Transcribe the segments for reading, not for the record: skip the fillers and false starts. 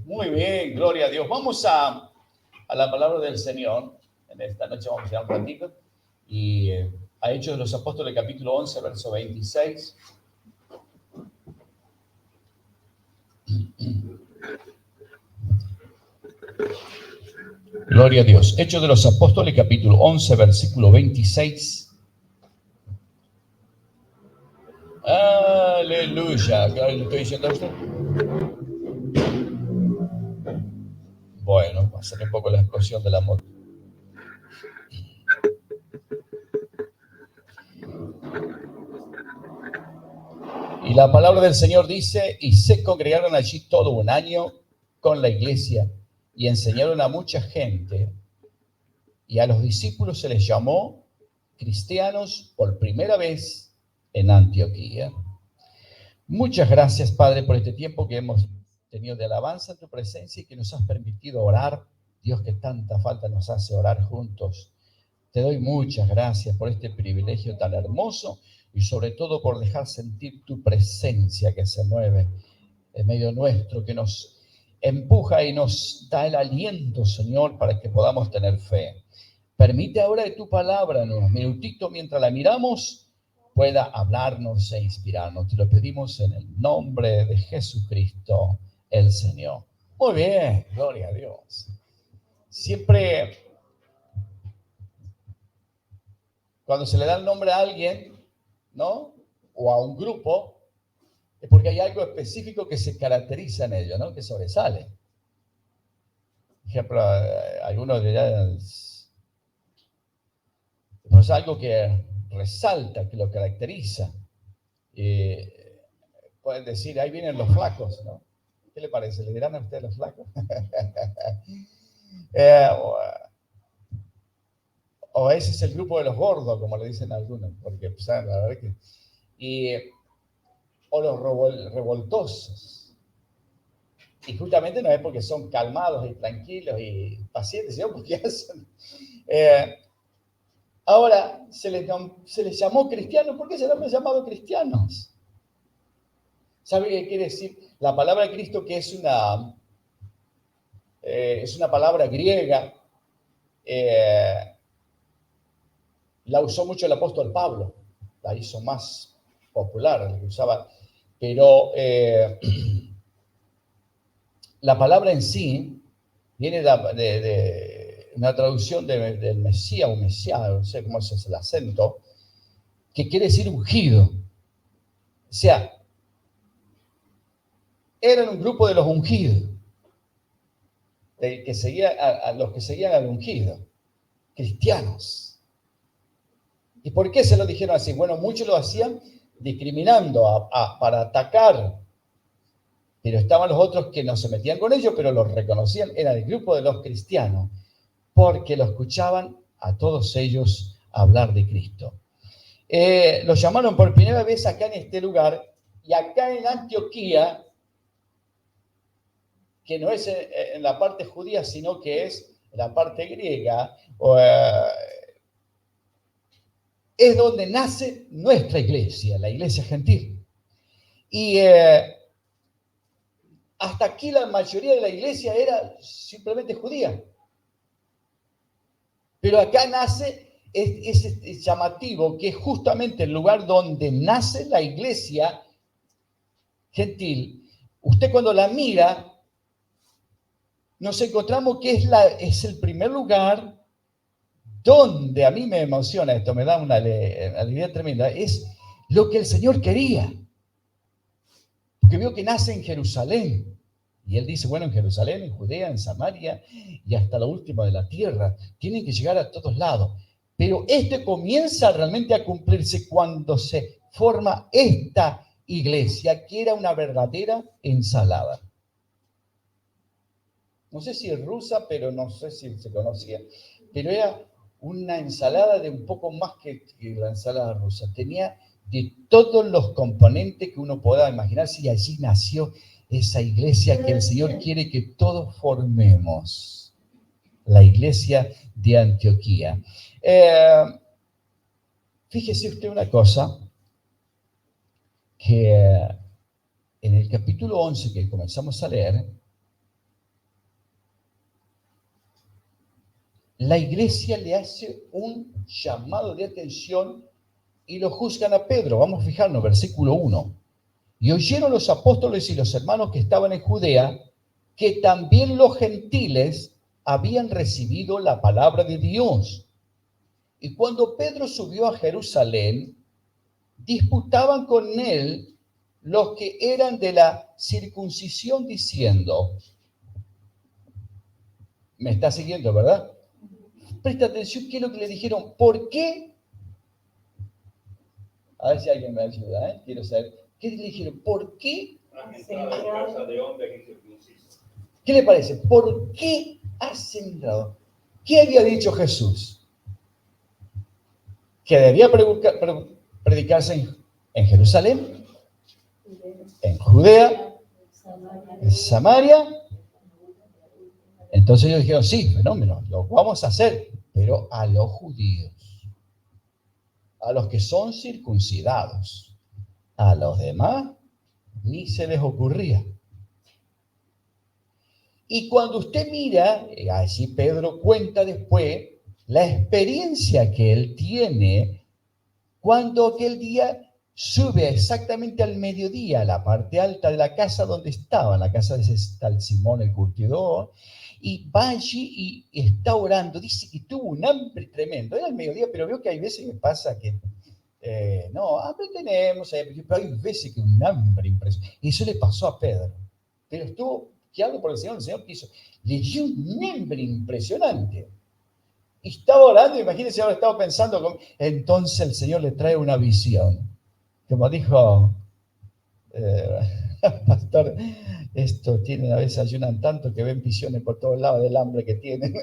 Muy bien, gloria a Dios. Vamos a la palabra del Señor. En esta noche vamos a ir un ratito. Y a Hechos de los Apóstoles, capítulo 11, verso 26. Gloria a Dios. Hechos de los Apóstoles, capítulo 11, versículo 26. Aleluya. ¿Claro le estoy diciendo a usted? Bueno, va a ser un poco la explosión de la moto. Y la palabra del Señor dice, y se congregaron allí todo un año con la iglesia y enseñaron a mucha gente, y a los discípulos se les llamó cristianos por primera vez en Antioquía. Muchas gracias, Padre, por este tiempo que hemos tenido de alabanza en tu presencia y que nos has permitido orar. Dios, que tanta falta nos hace orar juntos. Te doy muchas gracias por este privilegio tan hermoso y sobre todo por dejar sentir tu presencia que se mueve en medio nuestro, que nos empuja y nos da el aliento, Señor, para que podamos tener fe. Permite ahora de tu palabra, en unos minutitos mientras la miramos, pueda hablarnos e inspirarnos. Te lo pedimos en el nombre de Jesucristo, el Señor. Muy bien, gloria a Dios. Siempre, cuando se le da el nombre a alguien, ¿no? O a un grupo, es porque hay algo específico que se caracteriza en ello, ¿no? Que sobresale. Por ejemplo, algunos dirán, pues algo que resalta, que lo caracteriza. Pueden decir, ahí vienen los flacos, ¿no? ¿Qué le parece? ¿Le dirán a ustedes los flacos? O ese es el grupo de los gordos, como le dicen algunos, porque pues, la verdad que... o los revoltosos. Y justamente no es porque son calmados y tranquilos y pacientes, sino porque hacen... ahora, se les llamó cristianos. ¿Por qué se les ha llamado cristianos? ¿Sabe qué quiere decir? La palabra Cristo, que es una palabra griega, la usó mucho el apóstol Pablo, la hizo más popular, la usaba, pero la palabra en sí viene de una traducción del Mesías o Mesías, no sé cómo es el acento, que quiere decir ungido. O sea, eran un grupo de los ungidos, que seguía a los que seguían al ungido, cristianos. ¿Y por qué se lo dijeron así? Bueno, muchos lo hacían discriminando para atacar, pero estaban los otros que no se metían con ellos, pero los reconocían, era el grupo de los cristianos, porque lo escuchaban a todos ellos hablar de Cristo. Los llamaron por primera vez acá en este lugar, y acá en Antioquía, que no es en la parte judía, sino que es en la parte griega, es donde nace nuestra iglesia, la iglesia gentil. Y hasta aquí la mayoría de la iglesia era simplemente judía. Pero acá nace, es llamativo, que es justamente el lugar donde nace la iglesia gentil. Usted cuando la mira, nos encontramos que es el primer lugar donde, a mí me emociona esto, me da una alegría tremenda, es lo que el Señor quería. Porque vio que nace en Jerusalén. Y él dice, bueno, en Jerusalén, en Judea, en Samaria y hasta lo último de la tierra. Tienen que llegar a todos lados. Pero este comienza realmente a cumplirse cuando se forma esta iglesia, que era una verdadera ensalada. No sé si es rusa, pero no sé si se conocía. Pero era una ensalada de un poco más que la ensalada rusa. Tenía de todos los componentes que uno pueda imaginarse, y allí nació esa iglesia que el Señor quiere que todos formemos, la iglesia de Antioquía. Fíjese usted una cosa, que en el capítulo 11 que comenzamos a leer, la iglesia le hace un llamado de atención y lo juzgan a Pedro. Vamos a fijarnos, versículo 1. Y oyeron los apóstoles y los hermanos que estaban en Judea que también los gentiles habían recibido la palabra de Dios. Y cuando Pedro subió a Jerusalén, disputaban con él los que eran de la circuncisión diciendo, me está siguiendo, ¿verdad? Presta atención, ¿qué es lo que le dijeron? ¿Por qué? A ver si alguien me ayuda, ¿eh? Quiero saber. ¿Qué le dijeron? ¿Por qué? ¿Qué le parece? ¿Por qué has entrado? ¿Qué había dicho Jesús? Que debía predicarse en Jerusalén, en Judea, en Samaria. Entonces ellos dijeron, sí, fenómeno, lo vamos a hacer, pero a los judíos, a los que son circuncidados, a los demás ni se les ocurría. Y cuando usted mira, así Pedro cuenta después, la experiencia que él tiene cuando aquel día sube exactamente al mediodía a la parte alta de la casa donde estaba, en la casa de ese tal Simón el curtidor, y va allí y está orando. Dice que tuvo un hambre tremendo. Era el mediodía, pero veo que hay veces que pasa que, no, hambre tenemos, pero hay veces que un hambre impresionante. Y eso le pasó a Pedro. Pero estuvo guiado por el Señor quiso. Le dio un hambre impresionante. Y estaba orando, imagínense, ahora estaba pensando, entonces el Señor le trae una visión. Como dijo pastor, esto tienen, a veces ayunan tanto que ven visiones por todos lados del hambre que tienen.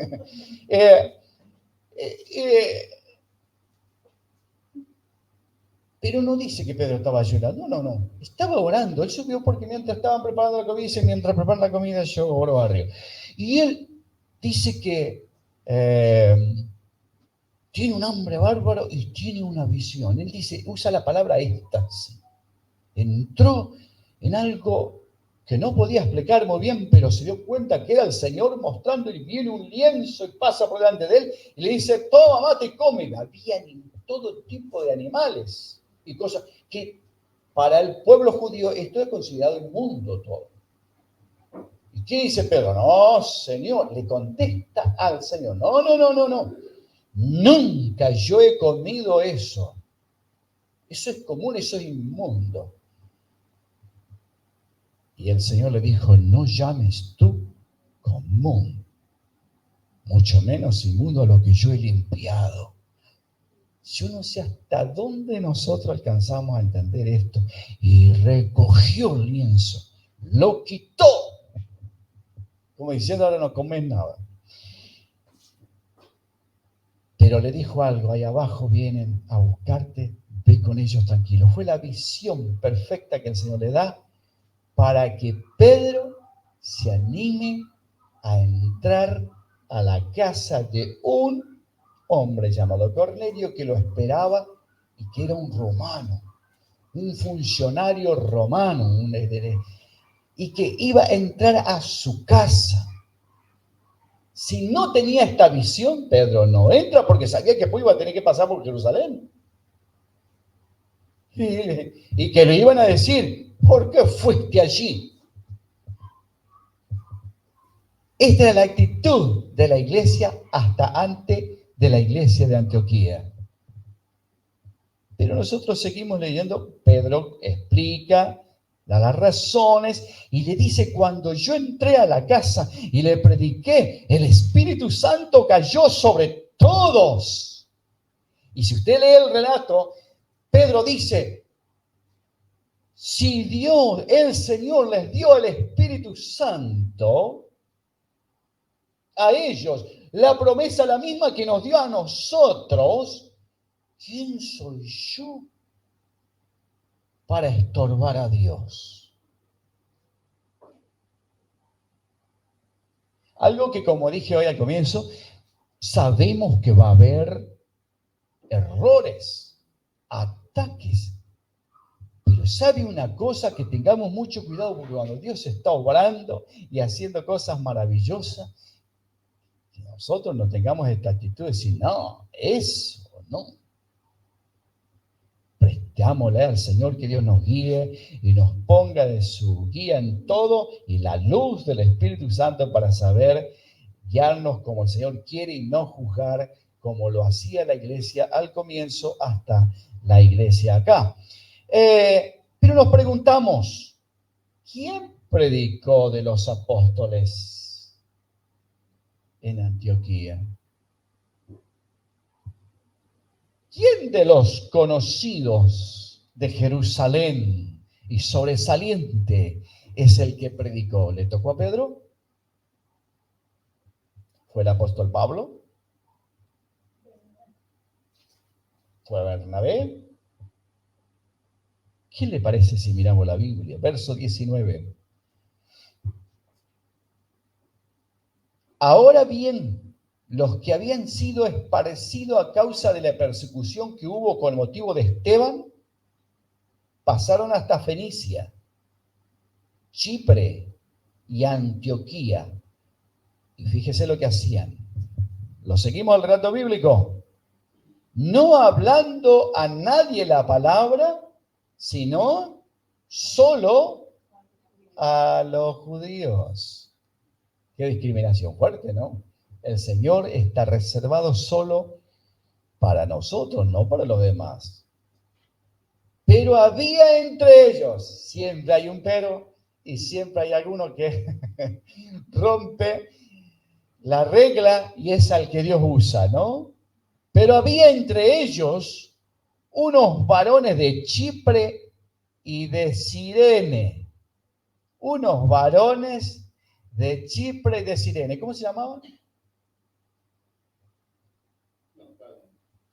Pero no dice que Pedro estaba ayunando, no. Estaba orando. Él subió porque mientras estaban preparando la comida, dice, mientras preparan la comida yo oro arriba. Y él dice que tiene un hambre bárbaro y tiene una visión. Él dice, usa la palabra éxtasis. Entró en algo que no podía explicar muy bien, pero se dio cuenta que era el Señor mostrando y viene un lienzo y pasa por delante de él y le dice, toma, mate y come. Había todo tipo de animales y cosas que para el pueblo judío esto es considerado inmundo todo. ¿Y qué dice Pedro? No, Señor, le contesta al Señor, no. Nunca yo he comido eso. Eso es común, eso es inmundo. Y el Señor le dijo, no llames tú común, mucho menos inmundo a lo que yo he limpiado. Yo no sé hasta dónde nosotros alcanzamos a entender esto. Y recogió el lienzo, lo quitó, como diciendo, ahora no comes nada. Pero le dijo algo, ahí abajo vienen a buscarte, ve con ellos tranquilo. Fue la visión perfecta que el Señor le da para que Pedro se anime a entrar a la casa de un hombre llamado Cornelio que lo esperaba y que era un romano, un funcionario romano, y que iba a entrar a su casa. Si no tenía esta visión, Pedro no entra porque sabía que después iba a tener que pasar por Jerusalén. Y que le iban a decir, ¿por qué fuiste allí? Esta era la actitud de la iglesia hasta antes de la iglesia de Antioquía. Pero nosotros seguimos leyendo, Pedro explica, da las razones y le dice, cuando yo entré a la casa y le prediqué, el Espíritu Santo cayó sobre todos. Y si usted lee el relato, Pedro dice, si Dios, el Señor les dio el Espíritu Santo a ellos, la promesa la misma que nos dio a nosotros, ¿quién soy yo para estorbar a Dios? Algo que, como dije hoy al comienzo, sabemos que va a haber errores, ataques. Pero ¿sabe una cosa? Que tengamos mucho cuidado porque cuando Dios está obrando y haciendo cosas maravillosas, nosotros no tengamos esta actitud de decir, no, eso no. Prestámosle al Señor que Dios nos guíe y nos ponga de su guía en todo y la luz del Espíritu Santo para saber guiarnos como el Señor quiere y no juzgar como lo hacía la iglesia al comienzo hasta la iglesia acá. Pero nos preguntamos, ¿quién predicó de los apóstoles en Antioquía? ¿Quién de los conocidos de Jerusalén y sobresaliente es el que predicó? ¿Le tocó a Pedro? ¿Fue el apóstol Pablo? ¿Fue Bernabé? ¿Qué le parece si miramos la Biblia? Verso 19. Ahora bien, los que habían sido esparcidos a causa de la persecución que hubo con motivo de Esteban, pasaron hasta Fenicia, Chipre y Antioquía. Y fíjese lo que hacían. Lo seguimos al relato bíblico. No hablando a nadie la palabra, sino solo a los judíos. Qué discriminación fuerte, ¿no? El Señor está reservado solo para nosotros, no para los demás. Pero había entre ellos, siempre hay un pero, y siempre hay alguno que rompe la regla y es al que Dios usa, ¿no? Pero había entre ellos unos varones de Chipre y de Cirene. Unos varones de Chipre y de Cirene. ¿Cómo se llamaban?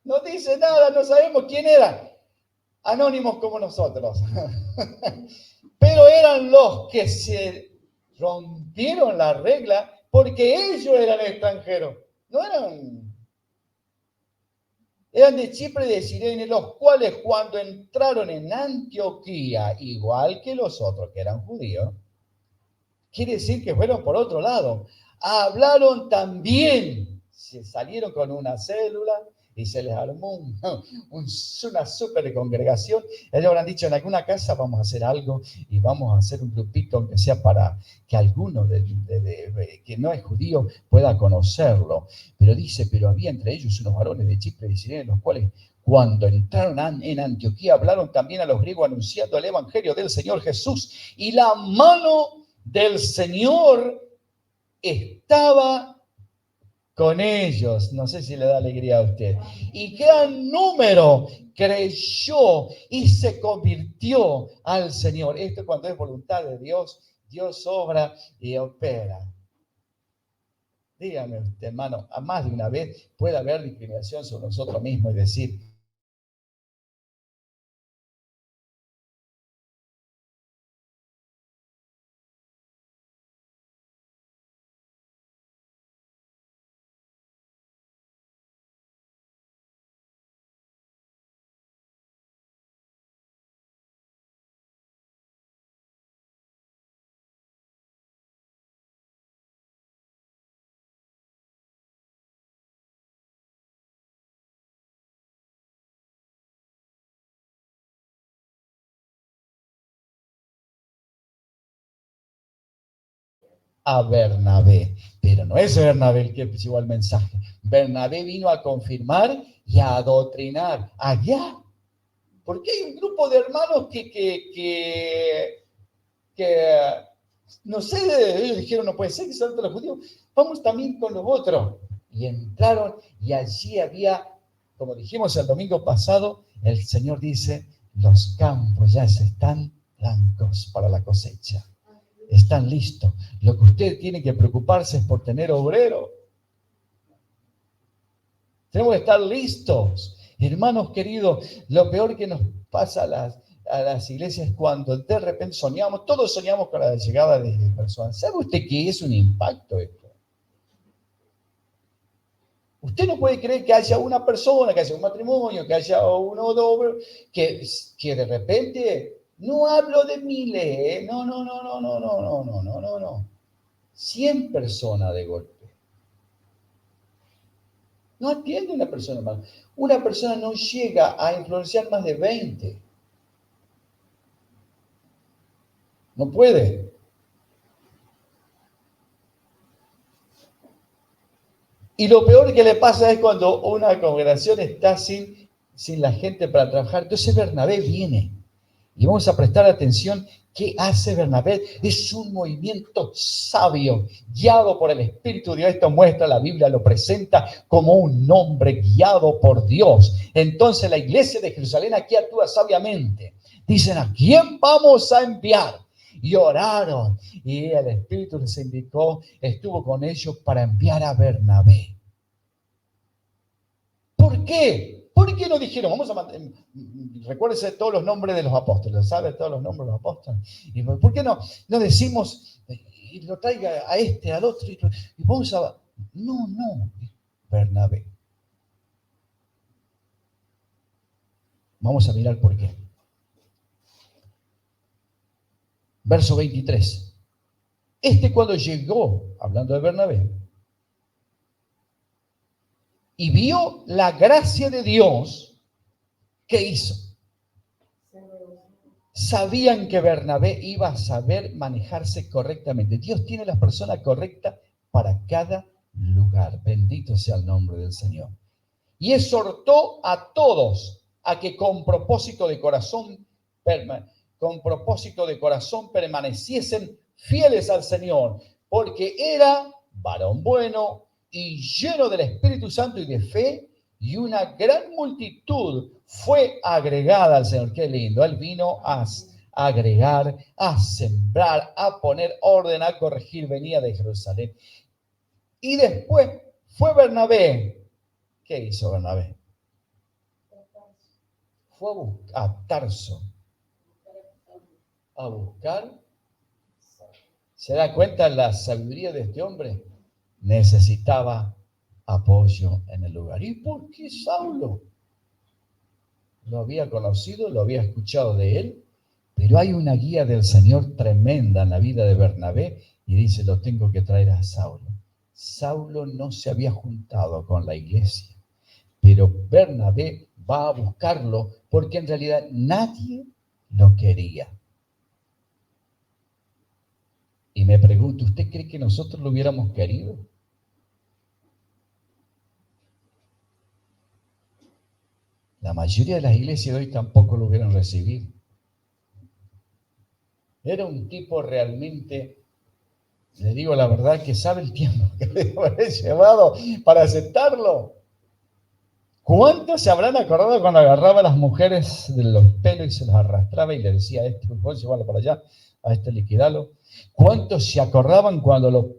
No dice nada, no sabemos quién eran. Anónimos como nosotros. Pero eran los que se rompieron la regla porque ellos eran extranjeros. No eran de Chipre y de Cirene, los cuales cuando entraron en Antioquía, igual que los otros que eran judíos, quiere decir que fueron por otro lado. Hablaron también, se salieron con una célula y se les armó una super congregación. Ellos habrán dicho, en alguna casa vamos a hacer algo y vamos a hacer un grupito, aunque sea para que alguno que no es judío pueda conocerlo. Pero dice, pero había entre ellos unos varones de Chipre y de Cirene, los cuales cuando entraron en Antioquía hablaron también a los griegos anunciando el evangelio del Señor Jesús. Y la mano del Señor estaba con ellos. No sé si le da alegría a usted. Y gran número creyó y se convirtió al Señor. Esto cuando es voluntad de Dios, Dios obra y opera. Dígame usted, hermano, a más de una vez puede haber discriminación sobre nosotros mismos y decir, a Bernabé. Pero no es Bernabé el que llevó el mensaje. Bernabé vino a confirmar y a adoctrinar, a guiar. Porque hay un grupo de hermanos que no sé, ellos dijeron, no puede ser que sean los judíos, vamos también con los otros. Y entraron y allí había, como dijimos el domingo pasado, el Señor dice, los campos ya están blancos para la cosecha. Están listos. Lo que usted tiene que preocuparse es por tener obrero. Tenemos que estar listos. Hermanos queridos, lo peor que nos pasa a las iglesias es cuando de repente soñamos, todos soñamos con la llegada de personas. ¿Sabe usted qué es un impacto esto? Usted no puede creer que haya una persona, que haya un matrimonio, que haya uno o dos, que de repente, no hablo de miles, no, 100 personas de golpe. No atiende a una persona más. Una persona no llega a influenciar más de 20. No puede. Y lo peor que le pasa es cuando una congregación está sin la gente para trabajar. Entonces Bernabé viene. Y vamos a prestar atención. ¿Qué hace Bernabé? Es un movimiento sabio, guiado por el Espíritu de Dios. Esto muestra, la Biblia lo presenta como un hombre guiado por Dios. Entonces la iglesia de Jerusalén aquí actúa sabiamente. Dicen, ¿a quién vamos a enviar? Y oraron. Y el Espíritu les indicó, estuvo con ellos para enviar a Bernabé. ¿Por qué? ¿Por qué no dijeron, vamos a mandar, recuérdese todos los nombres de los apóstoles, ¿sabe todos los nombres de los apóstoles? ¿Y por qué no decimos, y lo traiga a este, al otro, y vamos a... No, Bernabé. Vamos a mirar por qué. Verso 23. Cuando llegó, hablando de Bernabé, y vio la gracia de Dios, ¿qué hizo? Sabían que Bernabé iba a saber manejarse correctamente. Dios tiene las personas correctas para cada lugar. Bendito sea el nombre del Señor. Y exhortó a todos a que con propósito de corazón permaneciesen fieles al Señor, porque era varón bueno y lleno del Espíritu Santo y de fe, y una gran multitud fue agregada al Señor. Qué lindo. Él vino a agregar, a sembrar, a poner orden, a corregir. Venía de Jerusalén. Y después fue Bernabé. ¿Qué hizo Bernabé? Fue a Tarso a buscar. ¿Se da cuenta la sabiduría de este hombre? Necesitaba apoyo en el lugar. ¿Y por qué Saulo? Lo había conocido, lo había escuchado de él, pero hay una guía del Señor tremenda en la vida de Bernabé y dice, lo tengo que traer a Saulo. Saulo no se había juntado con la iglesia, pero Bernabé va a buscarlo porque en realidad nadie lo quería. Y me pregunto, ¿usted cree que nosotros lo hubiéramos querido? La mayoría de las iglesias de hoy tampoco lo hubieran recibido. Era un tipo realmente, le digo la verdad, que sabe el tiempo que le haber llevado para aceptarlo. ¿Cuántos se habrán acordado cuando agarraba a las mujeres de los pelos y se las arrastraba y le decía a este, por favor, llévalo para allá, a este liquidalo? ¿Cuántos se acordaban cuando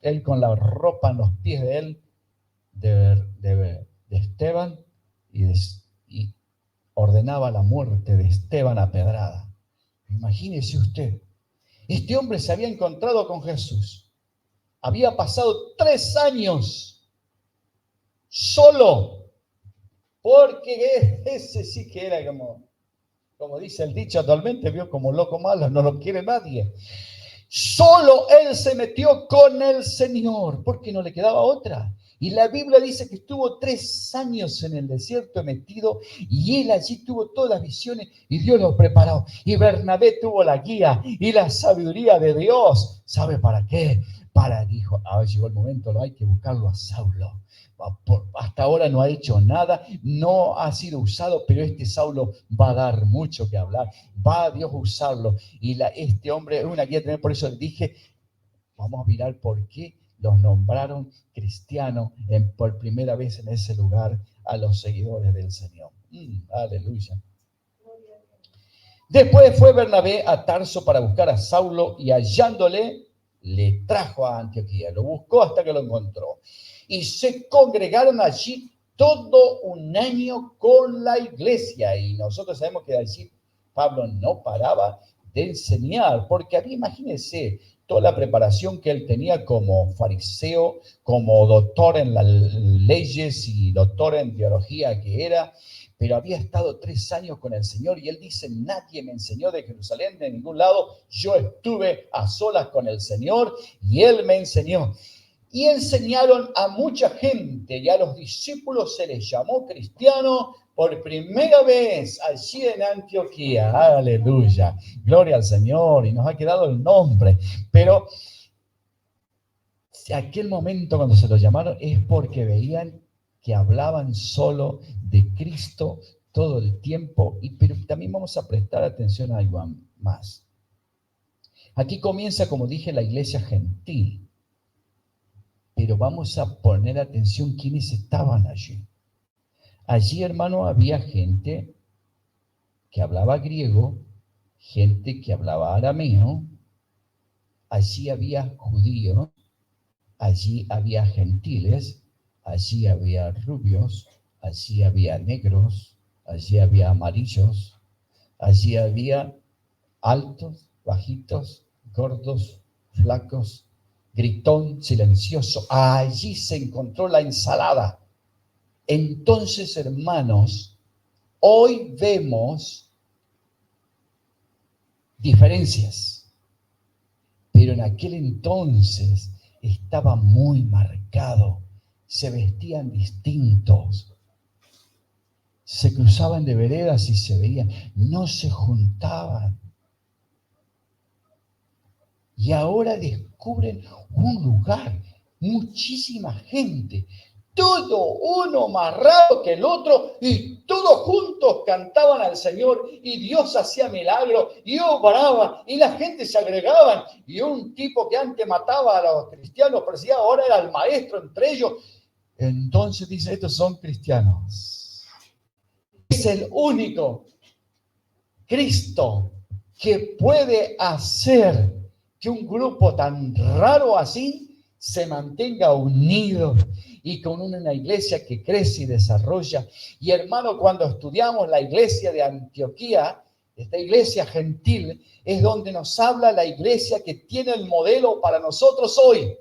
él con la ropa en los pies de él, de Esteban, y ordenaba la muerte de Esteban a pedrada? Imagínese usted, este hombre se había encontrado con Jesús, había pasado 3 años solo, porque ese sí que era como dice el dicho actualmente, vio como loco malo, no lo quiere nadie. Solo él se metió con el Señor, porque no le quedaba otra. Y la Biblia dice que estuvo 3 años en el desierto metido y él allí tuvo todas las visiones y Dios lo preparó. Y Bernabé tuvo la guía y la sabiduría de Dios. ¿Sabe para qué? Dijo, ahora llegó el momento, no hay que buscarlo a Saulo. Hasta ahora no ha hecho nada, no ha sido usado, pero este Saulo va a dar mucho que hablar. Va a Dios usarlo. Y este hombre es una guía también, por eso dije, vamos a mirar por qué los nombraron cristianos por primera vez en ese lugar a los seguidores del Señor. Aleluya. Después fue Bernabé a Tarso para buscar a Saulo y hallándole, le trajo a Antioquía. Lo buscó hasta que lo encontró. Y se congregaron allí todo un año con la iglesia. Y nosotros sabemos que allí Pablo no paraba de enseñar, porque había, imagínense, toda la preparación que él tenía como fariseo, como doctor en las leyes y doctor en teología que era, pero había estado 3 años con el Señor y él dice, nadie me enseñó de Jerusalén, de ningún lado, yo estuve a solas con el Señor y él me enseñó. y enseñaron a mucha gente, y a los discípulos se les llamó cristianos por primera vez allí en Antioquía. Aleluya, gloria al Señor, y nos ha quedado el nombre. Pero aquel momento cuando se los llamaron es porque veían que hablaban solo de Cristo todo el tiempo, pero también vamos a prestar atención a algo más. Aquí comienza, como dije, la iglesia gentil. Pero vamos a poner atención quiénes estaban allí. Allí, hermano, había gente que hablaba griego, gente que hablaba arameo, allí había judíos, allí había gentiles, allí había rubios, allí había negros, allí había amarillos, allí había altos, bajitos, gordos, flacos, gritón, silencioso. Allí se encontró la ensalada. Entonces, hermanos, hoy vemos diferencias, pero en aquel entonces estaba muy marcado. Se vestían distintos, se cruzaban de veredas y se veían, no se juntaban. Y ahora descubren un lugar, muchísima gente, todo uno más raro que el otro, y todos juntos cantaban al Señor, y Dios hacía milagros, y obraba, y la gente se agregaba, y un tipo que antes mataba a los cristianos, parecía ahora era el maestro entre ellos. Entonces dice, estos son cristianos. Es el único Cristo que puede hacer que un grupo tan raro así se mantenga unido y con una iglesia que crece y desarrolla. Y hermano, cuando estudiamos la iglesia de Antioquía, esta iglesia gentil, es donde nos habla la iglesia que tiene el modelo para nosotros hoy,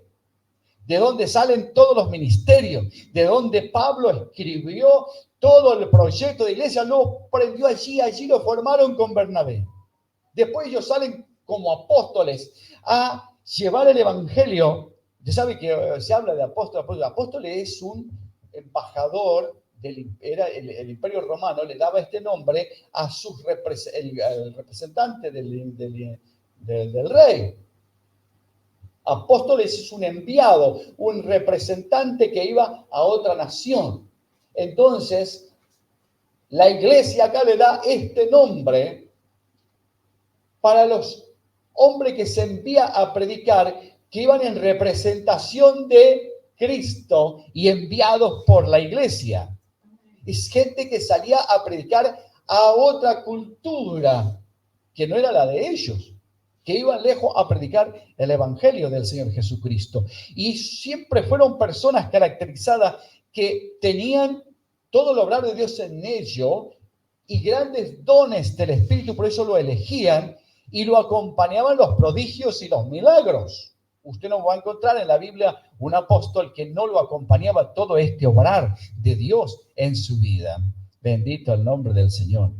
de donde salen todos los ministerios, de donde Pablo escribió todo el proyecto de iglesia, lo prendió allí lo formaron con Bernabé. Después ellos salen como apóstoles a llevar el evangelio. Usted sabe que se habla de apóstol. El apóstol es un embajador, era el imperio romano, le daba este nombre a el representante del rey. Apóstol es un enviado, un representante que iba a otra nación. Entonces, la iglesia acá le da este nombre para los hombres que se envía a predicar, que iban en representación de Cristo y enviados por la iglesia. Es gente que salía a predicar a otra cultura, que no era la de ellos, que iban lejos a predicar el evangelio del Señor Jesucristo. Y siempre fueron personas caracterizadas que tenían todo el obrar de Dios en ellos y grandes dones del Espíritu, por eso lo elegían y lo acompañaban los prodigios y los milagros. Usted no va a encontrar en la Biblia un apóstol que no lo acompañaba todo este obrar de Dios en su vida. Bendito el nombre del Señor.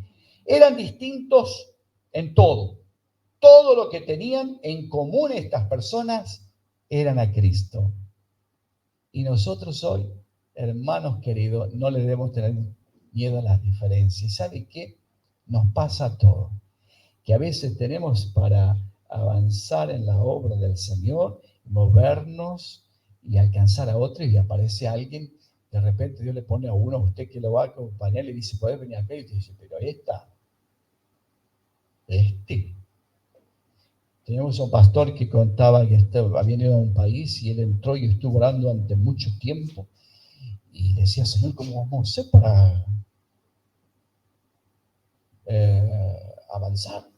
Eran distintos en todo. Todo lo que tenían en común estas personas eran a Cristo. Y nosotros hoy, hermanos queridos, no le debemos tener miedo a las diferencias. ¿Sabe qué? Nos pasa todo. Que a veces tenemos para avanzar en la obra del Señor, movernos y alcanzar a otro, y aparece alguien, de repente Dios le pone a uno, a usted que lo va a acompañar, le dice, ¿podés venir acá? Y usted dice, pero Teníamos un pastor que contaba que había ido a un país y él entró y estuvo orando durante mucho tiempo y decía, Señor, ¿cómo vamos a hacer para avanzar?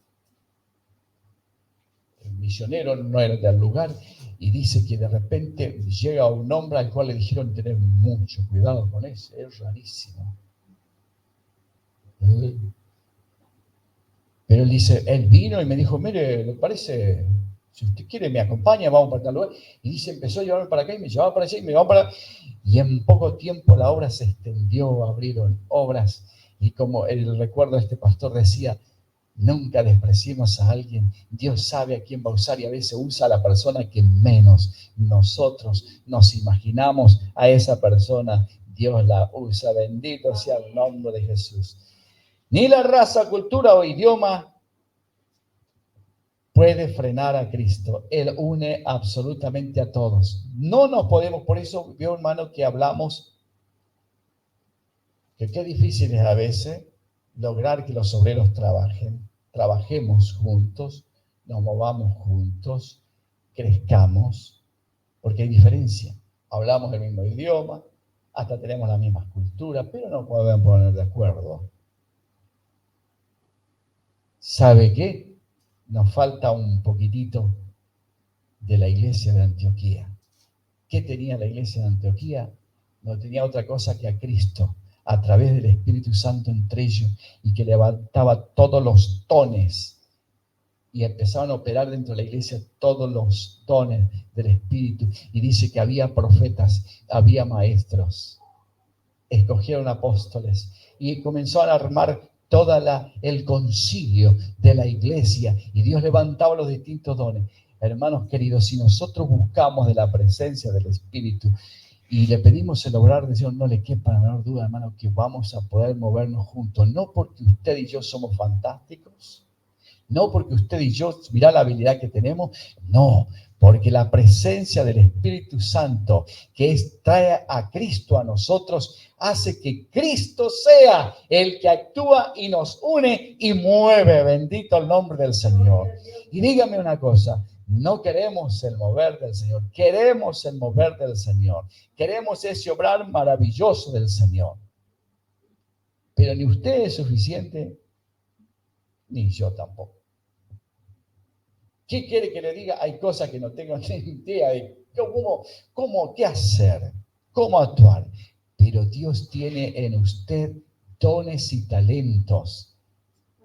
El misionero no era del lugar y dice que de repente llega un hombre al cual le dijeron tener mucho cuidado con ese, es rarísimo. Pero él dice, él vino y me dijo, mire, ¿le parece? Si usted quiere me acompaña, vamos para tal lugar. Y dice, empezó a llevarme para acá y me llevaba para allá y me llevaba para allá. Y en poco tiempo la obra se extendió, abrieron obras. Y como el recuerdo de este pastor decía, Nunca despreciemos a alguien. Dios sabe a quién va a usar y a veces usa a la persona que menos nosotros nos imaginamos a esa persona. Dios la usa. Bendito sea el nombre de Jesús. Ni la raza, cultura o idioma puede frenar a Cristo. Él une absolutamente a todos. No nos podemos, por eso veo, hermano, que hablamos que qué difícil es a veces lograr que los obreros trabajemos juntos, nos movamos juntos, crezcamos, porque hay diferencia. Hablamos el mismo idioma, hasta tenemos la misma cultura, pero no podemos poner de acuerdo. ¿Sabe qué? Nos falta un poquitito de la iglesia de Antioquía. ¿Qué tenía la iglesia de Antioquía? No tenía otra cosa que a Cristo, a través del Espíritu Santo entre ellos, y que levantaba todos los dones y empezaban a operar dentro de la iglesia todos los dones del Espíritu. Y dice que había profetas, había maestros, escogieron apóstoles y comenzaron a armar todo el concilio de la iglesia, y Dios levantaba los distintos dones. Hermanos queridos, si nosotros buscamos de la presencia del Espíritu y le pedimos el obrar de Dios, no le quepa la menor duda, hermano, que vamos a poder movernos juntos. No porque usted y yo somos fantásticos, no porque usted y yo, mirá la habilidad que tenemos, no, porque la presencia del Espíritu Santo que trae a Cristo a nosotros, hace que Cristo sea el que actúa y nos une y mueve. Bendito el nombre del Señor. Y dígame una cosa, no queremos el mover del Señor, queremos el mover del Señor, queremos ese obrar maravilloso del Señor. Pero ni usted es suficiente, ni yo tampoco. ¿Qué quiere que le diga? Hay cosas que no tengo ni idea de qué hacer, cómo actuar. Pero Dios tiene en usted dones y talentos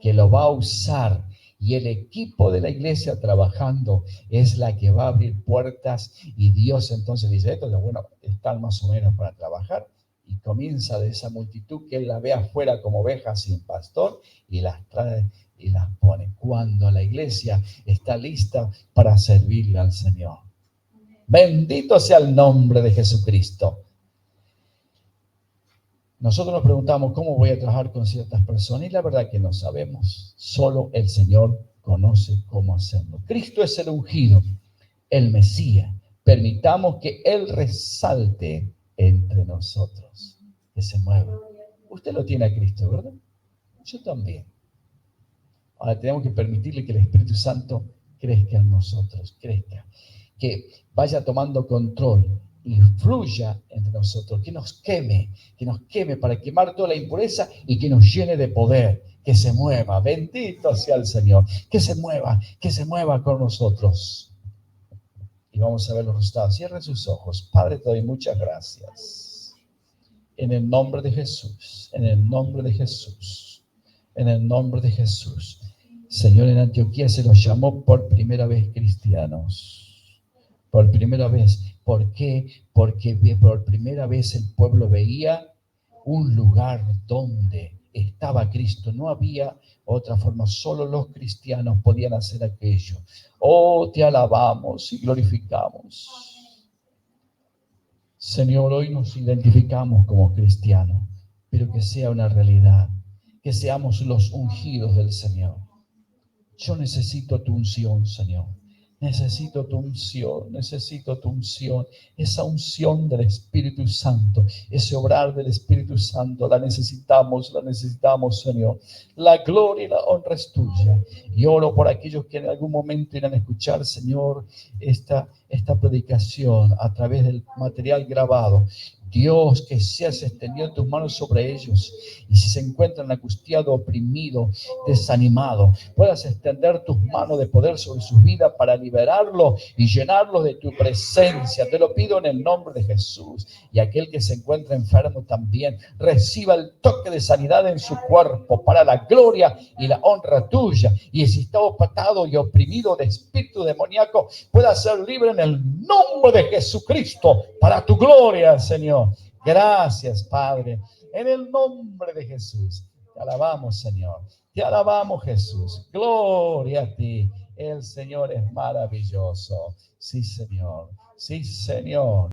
que lo va a usar. Y el equipo de la iglesia trabajando es la que va a abrir puertas. Y Dios entonces dice, esto es bueno, están más o menos para trabajar. Y comienza de esa multitud que él la ve afuera como ovejas sin pastor y las trae y las pone cuando la iglesia está lista para servirle al Señor. Bendito sea el nombre de Jesucristo. Nosotros nos preguntamos, ¿cómo voy a trabajar con ciertas personas? Y la verdad que no sabemos. Solo el Señor conoce cómo hacerlo. Cristo es el ungido, el Mesías. Permitamos que Él resalte entre nosotros, que se mueva. Usted lo tiene a Cristo, ¿verdad? Yo también. Ahora tenemos que permitirle que el Espíritu Santo crezca en nosotros, crezca, que vaya tomando control y fluya entre nosotros, que nos queme para quemar toda la impureza y que nos llene de poder, que se mueva. Bendito sea el Señor, que se mueva con nosotros. Y vamos a ver los resultados. Cierren sus ojos. Padre, te doy muchas gracias. En el nombre de Jesús, en el nombre de Jesús, en el nombre de Jesús. Señor, en Antioquía se los llamó por primera vez cristianos. Por primera vez. ¿Por qué? Porque por primera vez el pueblo veía un lugar donde estaba Cristo. No había otra forma. Solo los cristianos podían hacer aquello. Oh, te alabamos y glorificamos. Señor, hoy nos identificamos como cristianos, pero que sea una realidad. Que seamos los ungidos del Señor. Yo necesito tu unción, Señor. Necesito tu unción, esa unción del Espíritu Santo, ese obrar del Espíritu Santo, la necesitamos, Señor. La gloria y la honra es tuya. Y oro por aquellos que en algún momento irán a escuchar, Señor, esta predicación a través del material grabado. Dios, que seas extendido tus manos sobre ellos, y si se encuentran angustiados, oprimidos, desanimados, puedas extender tus manos de poder sobre sus vidas para liberarlos y llenarlos de tu presencia. Te lo pido en el nombre de Jesús. Y aquel que se encuentra enfermo también reciba el toque de sanidad en su cuerpo para la gloria y la honra tuya. Y si está opatado y oprimido de espíritu demoníaco, pueda ser libre en el nombre de Jesucristo para tu gloria, Señor. Gracias, Padre, en el nombre de Jesús. Te alabamos, Señor. Te alabamos, Jesús. Gloria a ti. El Señor es maravilloso. Sí, Señor. Sí, Señor.